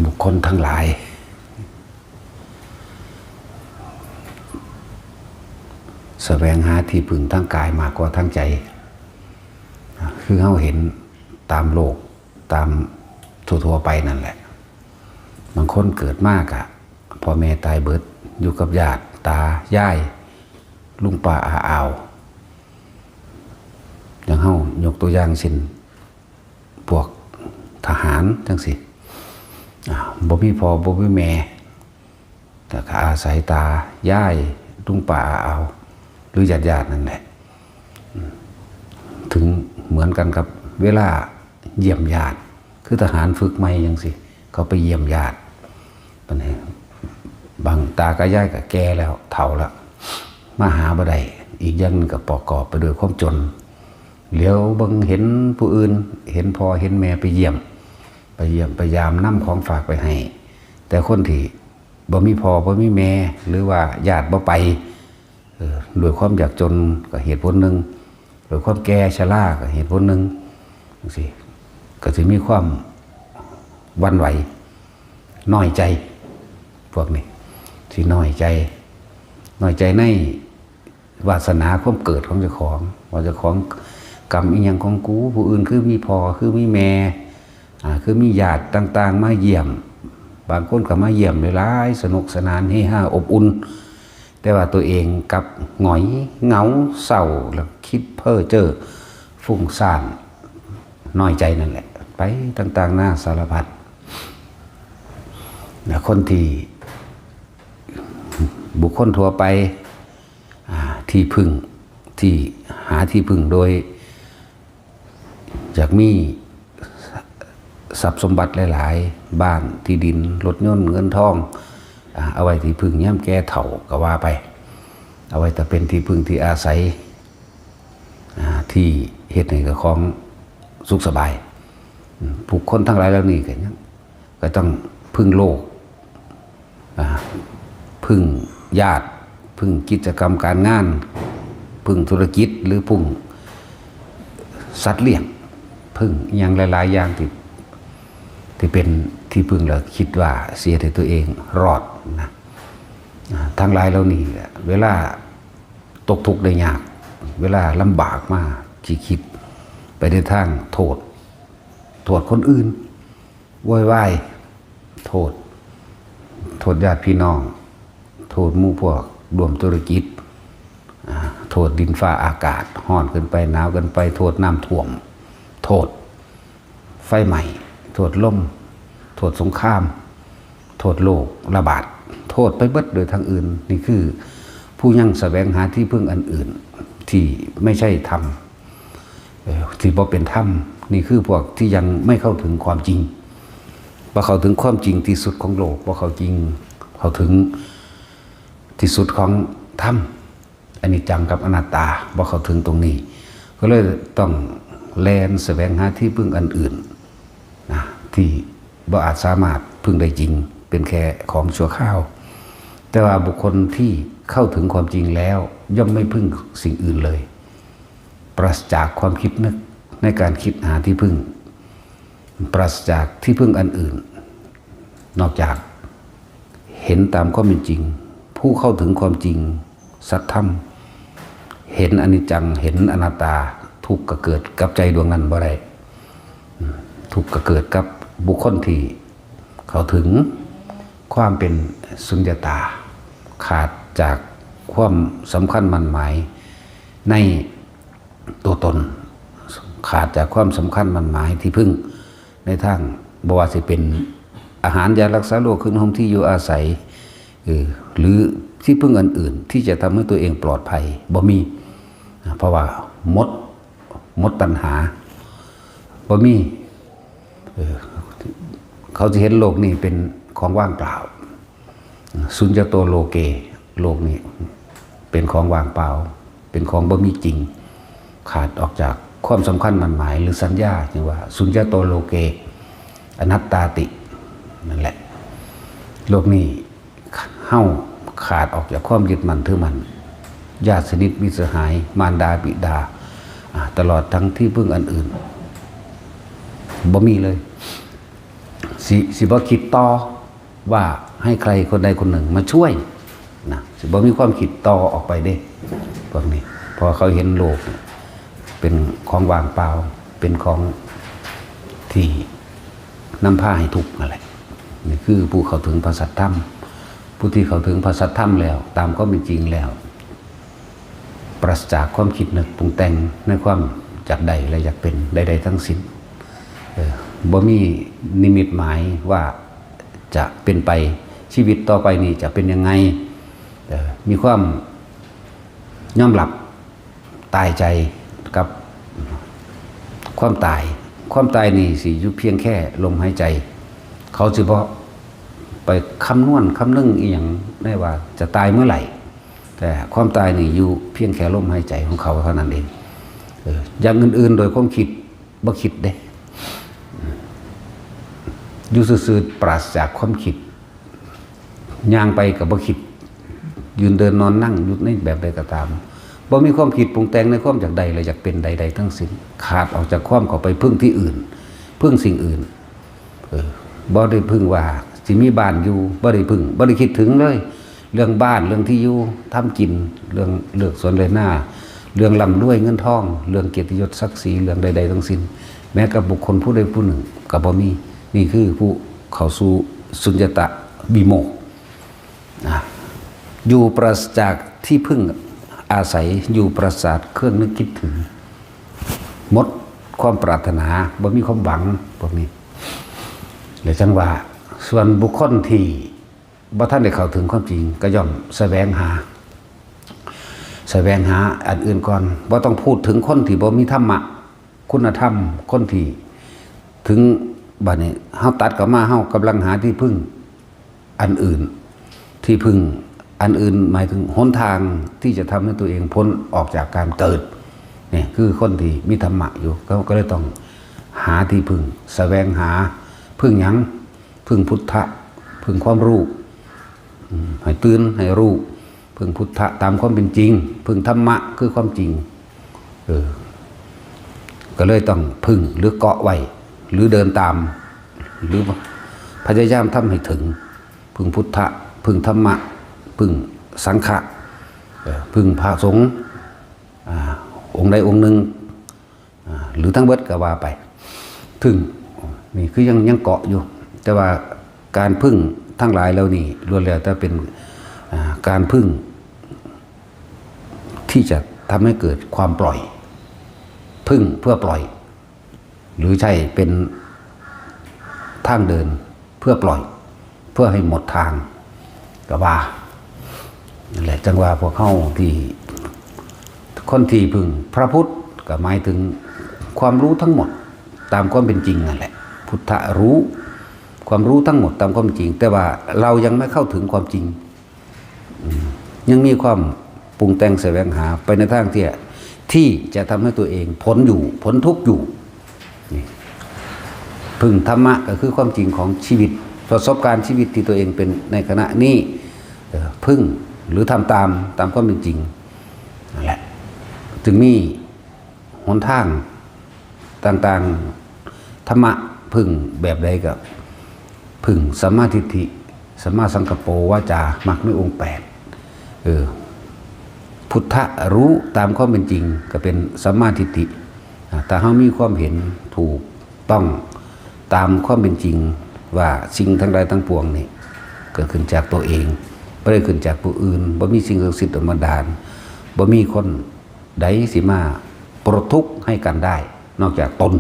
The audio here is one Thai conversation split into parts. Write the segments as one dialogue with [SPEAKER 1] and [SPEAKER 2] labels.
[SPEAKER 1] บุคคลทั้งหลายแสวงหาที่พึ่งทั้งกายมากกว่าทั้งใจคือเขาเห็นตามโลกตามทั่วๆไปนั่นแหละบางคนเกิดมากอะพ่อแม่ตายเบิดอยู่กับญาติตายายลุงป้าอาอาวอย่างเฮายกตัวอย่างเช่นพวกทหารจังสิบ่มีพ่อบ่มีแม่แต่ก็อาศัยตายายลุงป้าอาอาวหรือญาตินั่นแหละถึงเหมือนกันกับเวลาเยี่ยมญาติคือทหารฝึกใหม่จังสิเขาไปเยี่ยมญาติปัญหาบางตากับยายกับแก่แล้วเฒ่าแล้วมาหาบ่ได้อีกอย่างกับประกอบไปด้วยความจนเหลียวบังเห็นผู้อื่นเห็นพ่อเห็นแม่ไปเยี่ยมไปยามนำของฝากไปให้แต่คนที่บ่มีพ่อบ่มีแม่หรือว่าญาติบ่ไปด้วยความยากจนก็เหตุผลหนึ่งด้วยความแก่ชราก็เหตุผลหนึ่งจังซี่ก็สิมีความหวั่นไหวน้อยใจพวกนี้ที่น้อยใจในวาสนาความเกิดของเจ้าของว่าเจ้าของกรรมอีหยังของกูผู้อื่นคือมีพ่อคือมีแม่คือมีญาติต่างๆมาเยี่ยมบางคนก็มาเยี่ยมหลายๆสนุกสนานเฮฮาอบอุ่นแต่ว่าตัวเองกับหงอยเหงาเศร้าแล้วคิดเพ้อเจ้อฟุ้งซ่านน้อยใจนั่นแหละไปต่างๆหน้าสารพัดคนที่บุคคลทั่วไปที่พึ่งที่หาที่พึ่งโดยอยากมีทรัพย์สมบัติหลายๆบ้านที่ดินรถยนต์เงินทองเอาไว้ที่พึ่งย่ำแก่เฒ่าก็ว่าไปเอาไว้แต่เป็นที่พึ่งที่อาศัยที่เฮ็ดให้กับของสุขสบายผู้คนทั้งหลายแล้วนี่ก็ต้องพึ่งโลกพึ่งญาติพึ่งกิจกรรมการงานพึ่งธุรกิจหรือพึ่งสัตว์เลี้ยงพึ่งอย่างหลายๆอย่างที่เป็นที่พึ่งแล้วคิดว่าเสียแต่ตัวเองรอดนะทั้งหลายเหล่านี้เวลาตกทุกข์ได้ยากเวลาลำบากมากคิดไปในทางโทษคนอื่นโวยวายโทษญาติพี่น้องโทษหมู่พวกรวมธุรกิจโทษดินฟ้าอากาศร้อนเกินไปหนาวเกินไปโทษน้ำท่วมโทษไฟไหม้โทษลมโทษสงครามโทษโรคระบาดโทษไปเบิดโดยทางอื่นนี่คือผู้ยังแสวงหาที่พึ่งอันอื่นที่ไม่ใช่ธรรมที่บ่เป็นธรรมนี่คือพวกที่ยังไม่เข้าถึงความจริงพอเข้าถึงความจริงที่สุดของโลกพอเข้าถึงที่สุดของธรรมอนิจจังกับอนัตตาพอเข้าถึงตรงนี้ก็เลยต้องแลนแสวงหาที่พึ่งอันอื่นนะที่บ่อาจสามารถพึ่งได้จริงเป็นแค่ของชั่วคราวแต่ว่าบุคคลที่เข้าถึงความจริงแล้วย่อมไม่พึ่งสิ่งอื่นเลยปราศจากความคิดนึกในการคิดหาที่พึ่งปราศจากที่พึ่งอันอื่นนอกจากเห็นตามความเป็นจริงผู้เข้าถึงความจริงสัจธรรมเห็นอนิจจังเห็นอนัตตาทุกข์ก็เกิดกับใจดวงนั้นบ่ได้ทุกข์ก็เกิดกับบุคคลที่เข้าถึงความเป็นสุญญตาขาดจากความสำคัญมั่นหมายในตัวตนขาดจากความสำคัญมั่นหมายที่พึ่งในทางบ่ว่าสิเป็นอาหารยารักษาโรคเครื่องห่มที่อยู่อาศัยหรือที่พึ่งอันอื่นที่จะทำให้ตัวเองปลอดภัยบ่มีเพราะว่าหมดตัณหาบ่มีเขาจะเห็นโลกนี้เป็นของว่างเปล่าสุญญโตโลเกโลกนี้เป็นของว่างเปล่าเป็นของบ่มีจริงขาดออกจากความสำคัญมั่นหมายหรือสัญญาอย่างว่าสุญญโตโลเกอนัตตาตินั่นแหละโลกนี้เฮ้าขาดออกจากความยึดมั่นถือมั่นญาติสนิทมิตรสหายมารดาบิดาตลอดทั้งที่พึ่งอันอื่นบ่มีเลย สิ่ สิบ่คิดต่อว่าให้ใครคนใดคนหนึ่งมาช่วยนะสิบ่มีความคิดต่อออกไปเด้พวกนี้พอเขาเห็นโลกเป็นของว่างเปล่าเป็นของที่นำพาให้ทุกข์นั่นแหละนี่คือผู้เข้าถึงพระสัทธรรมผู้ที่เข้าถึงพระสัทธรรมแล้วตามก็เป็นจริงแล้วปราศจากความคิดนึกปรุงแต่งในความจากใดและอยากเป็นใดๆทั้งสิ้นบ่มีนิมิตหมายว่าจะเป็นไปชีวิตต่อไปนี้จะเป็นยังไงมีความยอมรับตายใจกับความตายนี่สิอยู่เพียงแค่ลมหายใจเขาสิบ่ไปคำนวณคำนึงอีหยังได้ว่าจะตายเมื่อไหร่แต่ความตายนี่อยู่เพียงแค่ลมหายใจของเขาเท่านั้นเองอย่างอื่นๆโดยความคิดบ่คิดเด้อยู่ซื่อๆปราศจากความคิดย่างไปกับบ่คิดยืนเดินนอนนั่งอยู่ในแบบใดก็ตามบ่มีความคิดปรุงแต่งในความจากใดเลยอยากเป็นใดๆทั้งสิ้นขาดออกจากความเข้าไปพึ่งที่อื่นพึ่งสิ่งอื่นบ่ได้พึ่งว่าสิมีบ้านอยู่บ่ได้พึ่งบ่ได้คิดถึงเลยเรื่องบ้านเรื่องที่อยู่ทำกินเรื่องเลือกสวนเลยหน้าเรื่องร่ำรวยเงินทองเรื่องเกียรติยศศักดิ์ศรีเรื่องใดๆทั้งสิ้นแม้กับบุคคลผู้ใดผู้หนึ่งก็บ่มีนี่คือผู้เข้าสู่สุญญตาวิโมกข์อยู่ปราศจากที่พึ่งอาศัยอยู่ปราศจากเครื่องนึกคิดถึงหมดความปรารถนาบ่มีความหวังพวกนี้เลยจังว่าส่วนบุคคลที่บ่ท่านได้เข้าถึงความจริงก็ย่อมแสวงหาอันอื่นก่อนบ่ต้องพูดถึงคนที่บ่มีธรรมะคุณธรรมคนที่ถึงบัดนี้เฮาตัดกลับมาเฮากำลังหาที่พึ่งอันอื่นที่พึ่งอันอื่นหมายถึงหนทางที่จะทำให้ตัวเองพ้นออกจากการเกิดเนี่ยคือคนที่มีธรรมะอยู่ก็เลยต้องหาที่พึ่งแสวงหาพึ่งหยังพึ่งพุทธะพึ่งความรู้ให้ตื่นให้รู้พึ่งพุทธะตามความเป็นจริงพึ่งธรรมะคือความจริงก็เลยต้องพึ่งหรือเกาะไว้หรือเดินตามหรือพยายามทำให้ถึงพึ่งพุทธะพึ่งธรรมะพึ่งสังฆะพึ่งพระสงฆ์องค์ใดองค์หนึ่งหรือทั้งเบิดก็ว่าไปถึงนี่คือยังเกาะอยู่แต่ว่าการพึ่งทั้งหลายแล้วนี่ล้วนแล้วแต่เป็นการพึ่งที่จะทำให้เกิดความปล่อยพึ่งเพื่อปล่อยหรือใช่เป็นทางเดินเพื่อปล่อยเพื่อให้หมดทางก็ว่านั่นแหละจังว่าพวกเข้าที่คนที่พึ่งพระพุทธก็หมายถึงความรู้ทั้งหมดตามความเป็นจริงนั่นแหละพุทธะรู้ความรู้ทั้งหมดตามความจริงแต่ว่าเรายังไม่เข้าถึงความจริงยังมีความปรุงแต่งแสวงหาไปในทางที่จะทำให้ตัวเองพ้นทุกข์อยู่พึ่งธรรมะก็คือความจริงของชีวิตประสบการณ์ชีวิตที่ตัวเองเป็นในขณะนี้พึ่งหรือทำตามความเป็นจริงนั่นแหละจึงมีหนทางต่างๆธรรมะพึ่งแบบใดกับพึ่งสัมมาทิฏฐิสัมมาสังกัปโปวาจามรรคในองค์8พุทธะรู้ตามความเป็นจริงก็เป็นสัมมาทิฏฐิแต่เฮามีความเห็นถูกต้องตามความเป็นจริงว่าสิ่งทั้งหลายทั้งปวงนี่เกิดขึ้นจากตัวเองไม่ได้ขึ้นจากผู้อื่นบ่มีสิ่งศักดิ์สิทธิ์มาดาลบ่มีคนใดสิมาปลดทุกข์ให้กันได้นอกจากตน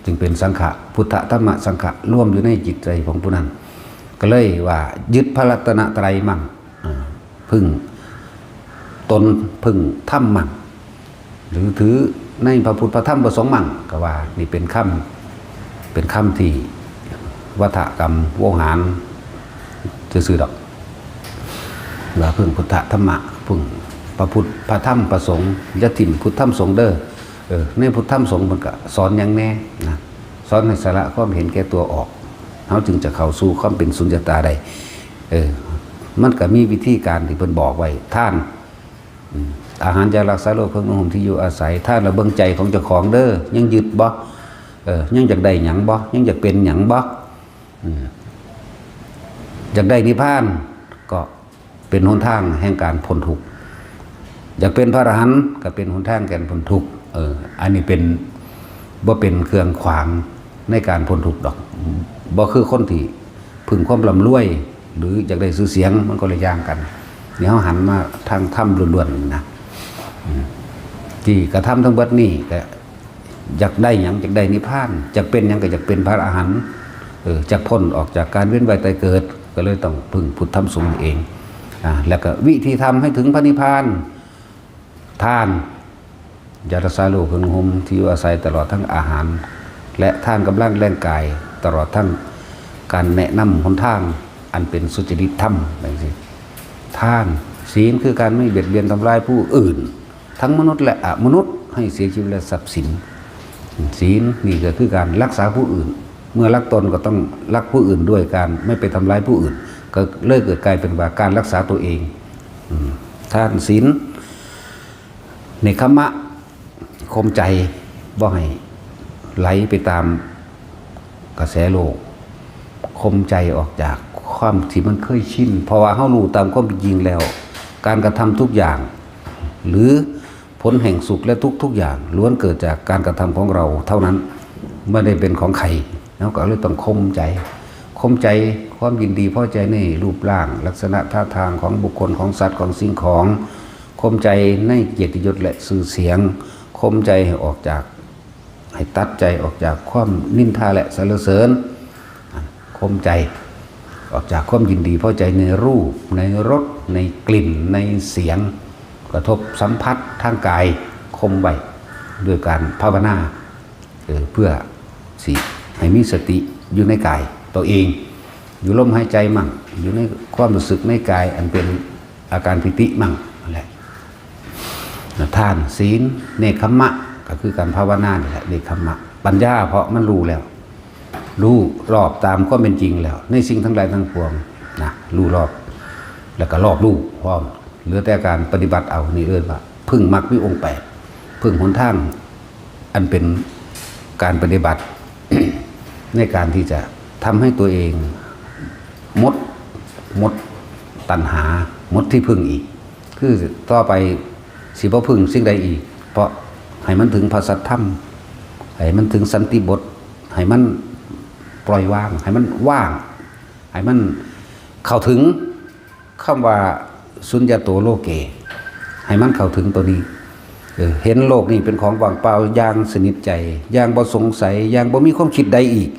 [SPEAKER 1] จึงเป็นสังฆะพุทธธรรมะสังฆะร่วมอยู่ในจิตใจของผู้นั้นก็เลยว่ายึดพระรัตนตรัยมั่งพึ่งตนพึ่งธรรมมั่งหรือถือในพระพุทธพระธรรมพระสงฆ์มั่งก็ว่านี่เป็นคำที่วัฏกรรมโวหารซื่อๆดอกว่าพึ่งพุทธธรรมะพึ่งพระพุทธพระธรรมพระสงฆ์ยะถิ่มพุทธธรรมสงฆ์เด้อในพุทธธรรมสงฆ์มันก็สอนอย่างแน่นะสอนให้สละความเห็นแก่ตัวออกเขาจึงจะเข้าสู่ความเป็นสุญญตาได้มันก็มีวิธีการที่เพิ่นบอกไว้ท่านอาหารยารักษาโรคเครื่องนุ่งห่มที่อยู่อาศัยท่านระเบิงใจของเจ้าของเด้อยังยึดบ่ยังอยากได้หยังบ่ยังอยากเป็นหยังบ่ อยากได้นิพพานก็เป็นหนทางแห่งการพ้นทุกข์อยากเป็นพระอรหันต์ก็เป็นหนทางแห่งพ้นทุกข์อันนี้เป็นบ่เป็นเครื่องขวางในการพ้นทุกข์ดอกบ่คือคนที่พึงความร่ำรวยหรืออยากได้ชื่อเสียงมันก็เลยย่างกันนี่เขาหันมาทางถ้ำล้วนๆนะที่กระทำทั้งเบิดนี่ก็อยากได้หยังอยากได้นิพพานอยากเป็นหยังก็อยากเป็นพระอรหันต์จากพ้นออกจากการเวียนว่ายตายเกิดก็เลยต้องพึ่งพุทธธรรมสงฆ์เองแล้วก็วิธีทำให้ถึงพระนิพพานทานยารักษาโรคเครื่องห่มที่อยู่อาศัยตลอดทั้งอาหารและทานกำลังแรงกายตลอดทั้งการแนะนำหนทางอันเป็นสุจริตธรรมแบบนี้ทานศีลคือการไม่เบียดเบียนทำลายผู้อื่นทั้งมนุษย์และอมนุษย์ให้เสียชีวิตและทรัพย์สินศีลนี่ก็คือการรักษาผู้อื่นเมื่อรักตนก็ต้องรักผู้อื่นด้วยการไม่ไปทำร้ายผู้อื่นก็เลยเกิดกลายเป็นว่าการรักษาตัวเองทานศีลเนคขมะข่มใจบ่ให้ไหลไปตามกระแสโลกข่มใจออกจากความที่มันเคยชินเพราะว่าเฮารู้ตามความเป็นจริงแล้วการกระทำทุกอย่างหรือผลแห่งสุขและทุกอย่างล้วนเกิดจากการกระทำของเราเท่านั้นไม่ได้เป็นของใครแล้วก็เลยต้องข่มใจความยินดีพอใจในรูปร่างลักษณะท่าทางของบุคคลของสัตว์ของสิ่งของข่มใจในเกียรติยศและชื่อเสียงข่มใจให้ออกจากให้ตัดใจออกจากความนินทาและสรรเสริญข่มใจออกจากความยินดีพอใจในรูปในรสในกลิ่นในเสียงกระทบสัมผัสทางกายข่มไว้ด้วยการภาวนาเพื่อสิให้มีสติอยู่ในกายตัวเองอยู่ลมหายใจมั่งอยู่ในความรู้สึกในกายอันเป็นอาการปิติมั่งอะไรทานศีลเนคขมะก็คือการภาวนานี่แหละเนคขมะปัญญาเพราะมันรู้แล้วรู้รอบตามความเป็นจริงแล้วในสิ่งทั้งหลายทั้งปวงนะรู้รอบแล้วก็รอบรู้พร้อมเหลือแต่การปฏิบัติเอานี่เอิ้นว่าพึ่งมรรคมีองค์แปดพึ่งหนทางอันเป็นการปฏิบัติ ในการที่จะทำให้ตัวเองหมดตัณหาหมดที่พึ่งอีกคือต่อไปสิบ่พึ่งสิ่งใดอีกเพราะให้มันถึงพระสัทธรรมให้มันถึงสันติบทให้มันปล่อยวางให้มันว่างให้มันเข้าถึงคำว่าสุญญโตโลเกให้มันเข้าถึงตัวนี้เห็นโลกนี้เป็นของว่างเปล่าอย่างสนิทใจอย่างบ่สงสัยอย่างบ่มีความคิดใดอีก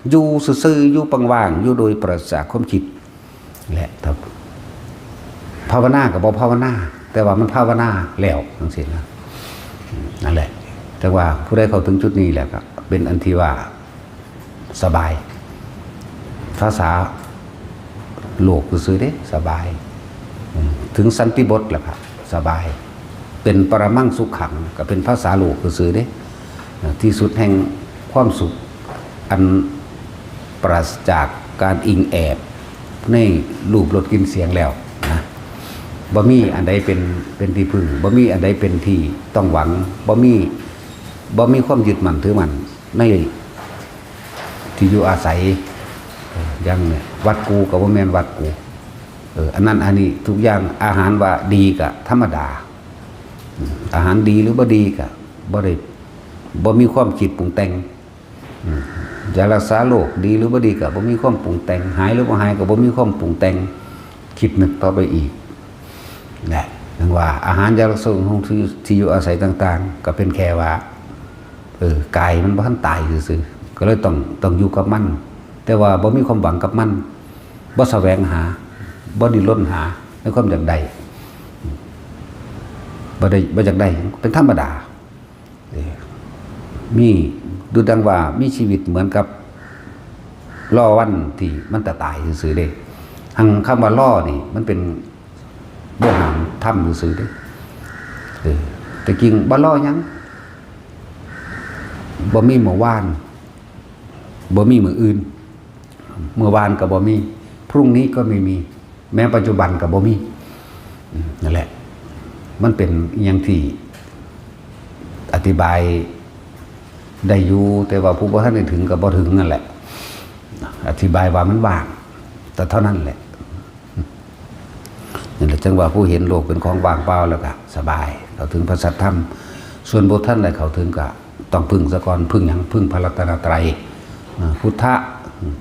[SPEAKER 1] อยู่ซื่อๆอยู่ปังว่างอยู่โดยปราศจากความคิดแหละครับภาวนากับบ่ภาวนาแต่ว่ามันภาวนาแล้วทั้งสิ้นนะนั่นแหละแต่ว่าผู้ใดเข้าถึงจุดนี้แหละก็เป็นอันที่ว่าสบายภาษาโลกซื่อๆเด้สบายถึงสันติบทแหละครับสบายเป็นปรมังสุขขังก็เป็นภาษาโลกซื่อๆเด้ที่สุดแห่งความสุขอันปราศจากการอิงแอบในรูปรสกลิ่นเสียงแล้วนะบ่มีอันใดเป็นที่พึ่งบ่มีอันใดเป็นที่ต้องหวังบ่มีความยึดมั่นถือมั่นในที่อยู่อาศัยอย่างเนี่ยวัดกูกับบ่แม่นวัดกูอันนั้นอันนี้ทุกอย่างอาหารว่าดีก็ธรรมดาอาหารดีหรือบ่ดีก็บ่มีความคิดปรุงแต่งยารักษาโรคดีหรือบ่ดีก็บ่มีความปรุงแต่งหายหรือบ่หายก็บ่มีความปรุงแต่งคิดนึกต่อไปอีกแหละดังว่าอาหารยารักษาของที่อยู่อาศัยต่างๆก็เป็นแค่ว่ากายมันบ่ทันตายซื่อๆก็เลยต้องอยู่กับมันแต่ว่าบ่มีความหวังกับมันบ่แสวงหาบ่ดิ้นรนหาในความอยากได้บ่อยากได้เป็นธรรมดามีดูดังว่ามีชีวิตเหมือนกับล่อวันที่มันจะตายซื่อๆเด้หังคำว่าล่อนี่มันเป็นบ่หามถ้ำซื่อๆเด้แต่จริงบ่ล่อหยังบ่มีเมื่อวานบ่มีมื้ออื่นเมื่อวานก็บ่มีพรุ่งนี้ก็ไม่มีแม้ปัจจุบันก็บ่มีนั่นแหละมันเป็นอย่างที่อธิบายได้อยู่แต่ว่าผู้บ่ทันได้ถึงก็บ่ถึงนั่นแหละ อธิบายว่ามันว่างแต่เท่านั้นแหละนี่แหละจังว่าผู้เห็นโลกเป็นของว่างเปล่าแล้วก็สบายเขาถึงพระสัทธรรมส่วนบุท่านใดเขาถึงก็ต้องพึ่งซะก่อนพึ่งหยังพึ่งพระรัตนตรัยพุทธะ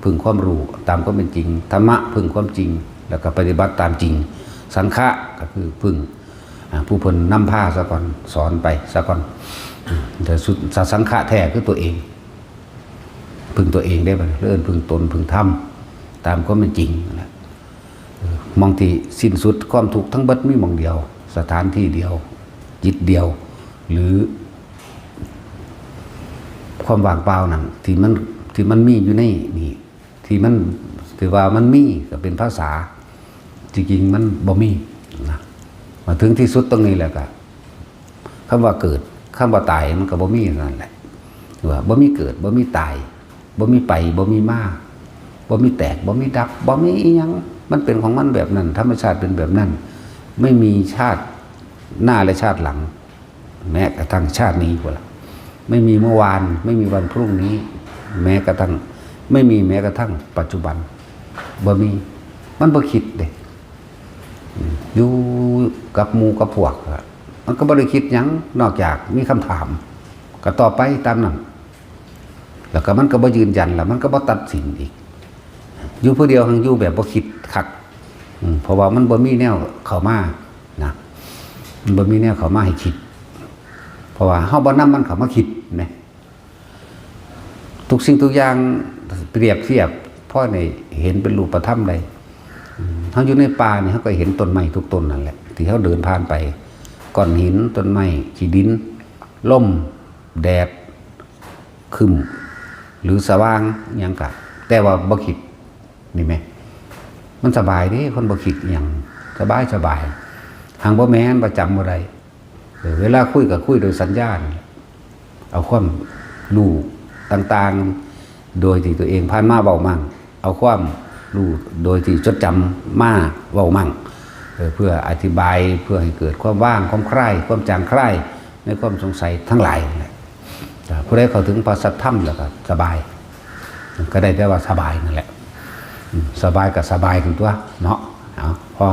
[SPEAKER 1] พึ่งความรู้ตามความเป็นจริงธรรมะพึ่งความจริงแล้วก็ปฏิบัติตามจริงสังฆะก็คือพึ่งผู้เพิ่นนำพาซะก่อนสอนไปซะก่อนแต่สุดสังฆะแท้คือตัวเองพึ่งตัวเองได้บ่เริ่มพึ่งตนพึ่งธรรมตามความเป็นจริงนะมองที่สิ้นสุดความทุกข์ทั้งเบิดมีมองเดียวสถานที่เดียวจิตเดียวหรือความว่างเปล่านั่นที่มันมีอยู่ในนี่ที่มันถือว่ามันมีก็เป็นภาษาจริงๆมันบ่มีนะมาถึงที่สุดตรงนี้แหละก็คำว่าเกิดคำว่าตายมันก็บ่มีนั่นแหละว่าบ่มีเกิดบ่มีตายบ่มีไปบ่มีมาบ่มีแตกบ่มีดับบ่มีอีหยังมันเป็นของมันแบบนั้นธรรมชาติเป็นแบบนั้นไม่มีชาติหน้าและชาติหลังแม้กระทั่งชาตินี้ก็ล่ะไม่มีเมื่อวานไม่มีวันพรุ่งนี้แม้กระทั่งไม่มีแม้กระทั่งปัจจุบันบ่มีมันบ่คิดเด้อยู่กับหมู่กับพวกมันก็บ่ได้คิดหยังนอกจากมีคำถามก็ต่อไปตามนั้นแล้วก็มันก็บ่ยืนยันแล้วมันก็บ่ตัดสินอีกอยู่ผู้เดียวหังอยู่แบบบ่คิดคักเพราะว่ามันบ่มีแนวเข้ามานะมันบ่มีแนวเข้ามาให้คิดเพราะว่าเฮาบ่นำมันเข้ามาคิดนะทุกสิ่งทุกอย่างเปรียบเทียบพ่อในเห็นเป็นรูปธรรมใดเฮาอยู่ในป่านี่เฮาก็เห็นต้นไม้ทุกต้นนั่นแหละที่เฮาเดินผ่านไปก้อนหินต้นไม้ขี้ดินลมแดดครึ้มหรือสว่างหยังก็แต่ว่าบ่คิดนี่ไหมมันสบายดิคนบ่คิดอย่างสบายหางบ่แม่นประจำบ่ได้เวลาคุยก็คุยโดยสัญญาณเอาความรู้ต่างๆโดยที่ตัวเองผ่านมาเว้ามั่งเอาความรู้โดยที่จดจำมาเว้ามั่งเพื่ออธิบายเพื่อให้เกิดความว่างความคลายความจางคลายในความสงสัยทั้งหลายผู้ใดเข้าถึงพระสัทธรรมแล้วก็สบายก็ได้แต่ว่าสบายนั่นแหละสบายกับสบายคือตัวเนาะพอ